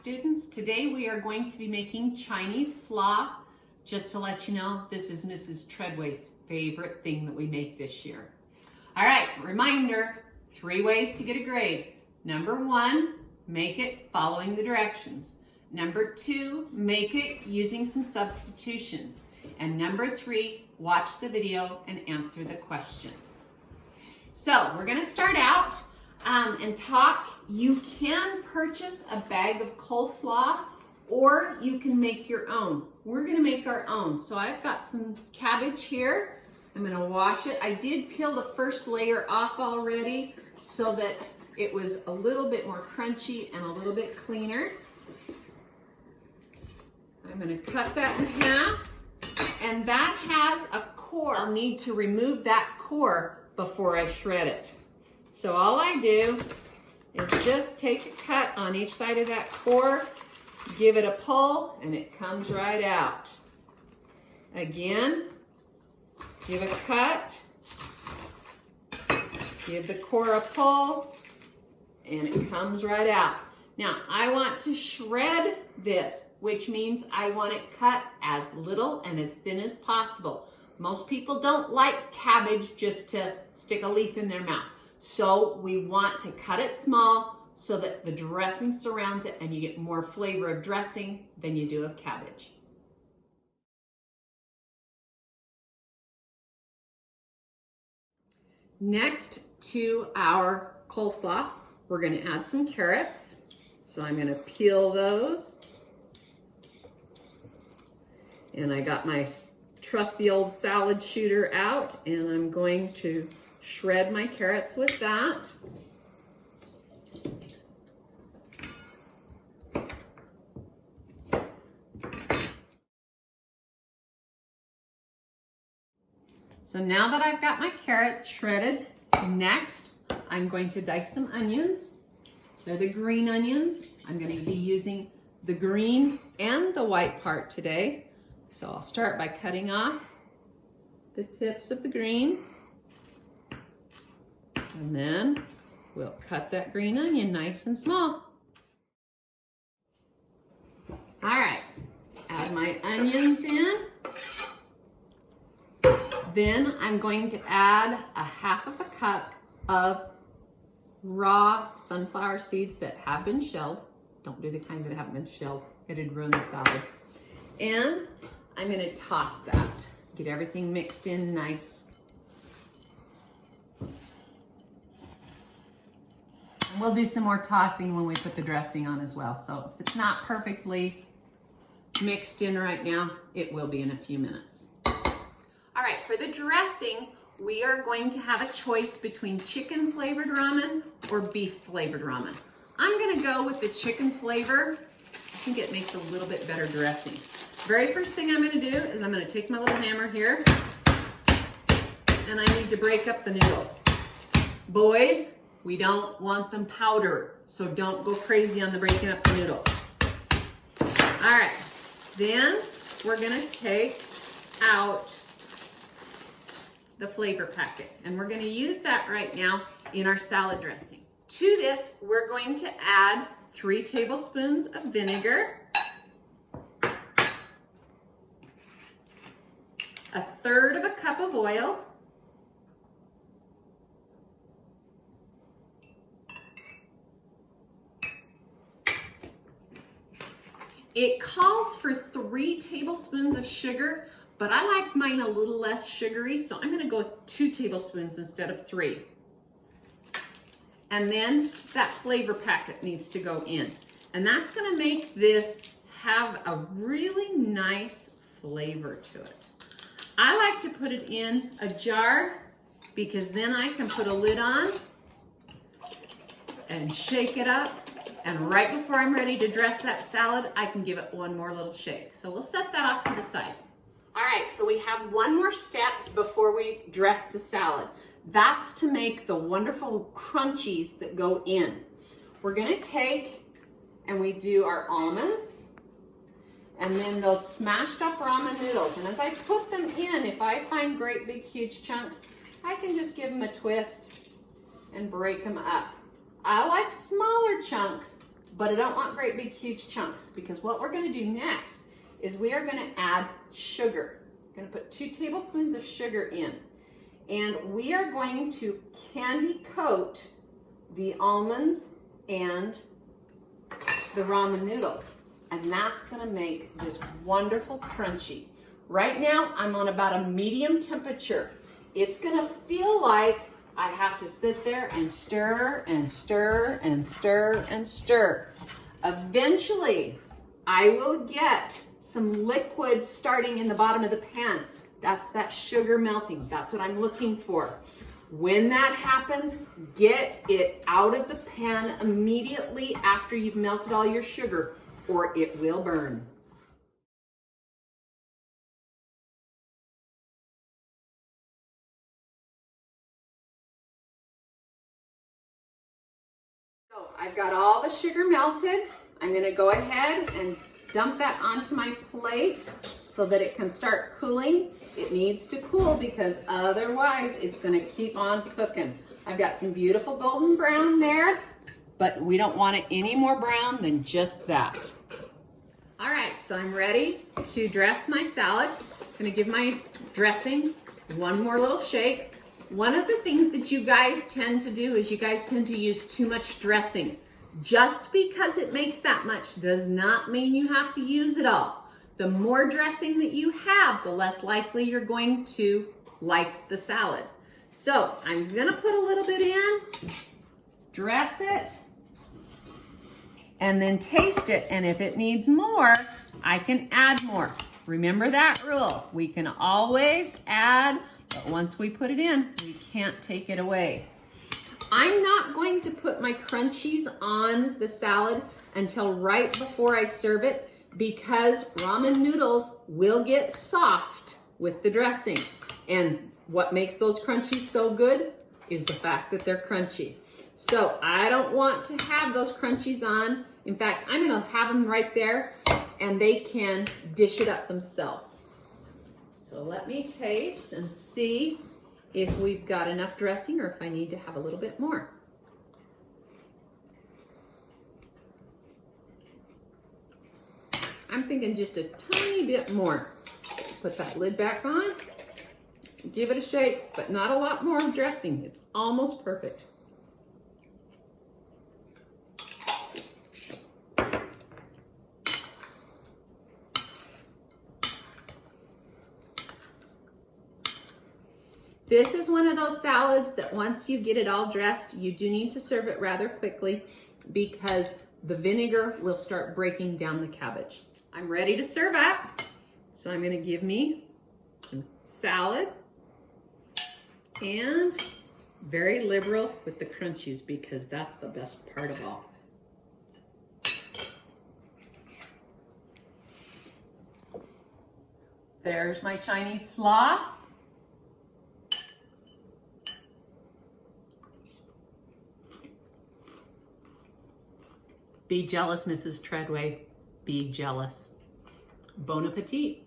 students. Today we are going to be making Chinese slaw. Just to let you know, this is Mrs. Treadway's favorite thing that we make this year. All right, reminder, 3 ways to get a grade. Number 1, make it following the directions. Number 2, make it using some substitutions. And number 3, watch the video and answer the questions. So we're gonna start out and talk. You can purchase a bag of coleslaw or you can make your own. We're gonna make our own. So I've got some cabbage here. I'm gonna wash it. I did peel the first layer off already so that it was a little bit more crunchy and a little bit cleaner. I'm gonna cut that in half, and that has a core. I'll need to remove that core before I shred it. So all I do is just take a cut on each side of that core, give it a pull, and it comes right out. Again, give a cut, give the core a pull, and it comes right out. Now, I want to shred this, which means I want it cut as little and as thin as possible. Most people don't like cabbage just to stick a leaf in their mouth. So we want to cut it small so that the dressing surrounds it and you get more flavor of dressing than you do of cabbage. Next to our coleslaw, we're going to add some carrots. So I'm going to peel those. And I got my trusty old salad shooter out, and I'm going to shred my carrots with that. So now that I've got my carrots shredded, next I'm going to dice some onions. They're the green onions. I'm going to be using the green and the white part today. So I'll start by cutting off the tips of the green. And then we'll cut that green onion nice and small. All right, add my onions in. Then I'm going to add a 1/2 cup of raw sunflower seeds that have been shelled. Don't do the kind that haven't been shelled. It'd ruin the salad. And I'm going to toss that. Get everything mixed in nice. And we'll do some more tossing when we put the dressing on as well. So if it's not perfectly mixed in right now, it will be in a few minutes. All right, for the dressing, we are going to have a choice between chicken flavored ramen or beef flavored ramen. I'm going to go with the chicken flavor. I think it makes a little bit better dressing. Very first thing I'm going to do is I'm going to take my little hammer here, and I need to break up the noodles. Boys, we don't want them powder, so don't go crazy on the breaking up the noodles. All right, then we're going to take out the flavor packet, and we're going to use that right now in our salad dressing. To this, we're going to add 3 tablespoons of vinegar, 1/3 cup of oil, it calls for 3 tablespoons of sugar, but I like mine a little less sugary, so I'm going to go with 2 tablespoons instead of 3. And then that flavor packet needs to go in. And that's going to make this have a really nice flavor to it. I like to put it in a jar because then I can put a lid on and shake it up. And right before I'm ready to dress that salad, I can give it one more little shake. So we'll set that off to the side. All right, so we have one more step before we dress the salad. That's to make the wonderful crunchies that go in. We're gonna take and we do our almonds and then those smashed up ramen noodles. And as I put them in, if I find great big huge chunks, I can just give them a twist and break them up. I like smaller chunks but I don't want great big huge chunks, because what we're going to do next is we are going to add sugar. I'm going to put 2 tablespoons of sugar in, and we are going to candy coat the almonds and the ramen noodles, and that's going to make this wonderful crunchy. Right now I'm on about a medium temperature. It's going to feel like I have to sit there and stir and stir and stir and stir. Eventually I will get some liquid starting in the bottom of the pan. That's that sugar melting. That's what I'm looking for. When that happens, get it out of the pan immediately after you've melted all your sugar, or it will burn. So I've got all the sugar melted. I'm going to go ahead and dump that onto my plate so that it can start cooling. It needs to cool because otherwise it's going to keep on cooking. I've got some beautiful golden brown there, but we don't want it any more brown than just that. All right, so I'm ready to dress my salad. I'm going to give my dressing one more little shake. One of the things that you guys tend to do is you guys tend to use too much dressing. Just because it makes that much does not mean you have to use it all. The more dressing that you have, the less likely you're going to like the salad. So I'm gonna put a little bit in, dress it, and then taste it. And if it needs more, I can add more. Remember that rule. We can always add, but once we put it in, we can't take it away. I'm not going to put my crunchies on the salad until right before I serve it, because ramen noodles will get soft with the dressing. And what makes those crunchies so good is the fact that they're crunchy. So I don't want to have those crunchies on. In fact, I'm gonna have them right there and they can dish it up themselves. So let me taste and see if we've got enough dressing or if I need to have a little bit more. I'm thinking just a tiny bit more. Put that lid back on, give it a shake, but not a lot more dressing. It's almost perfect. This is one of those salads that once you get it all dressed, you do need to serve it rather quickly because the vinegar will start breaking down the cabbage. I'm ready to serve up, so I'm going to give me some salad and very liberal with the crunchies because that's the best part of all. There's my Chinese slaw. Be jealous, Mrs. Treadway. Be jealous. Bon appetit.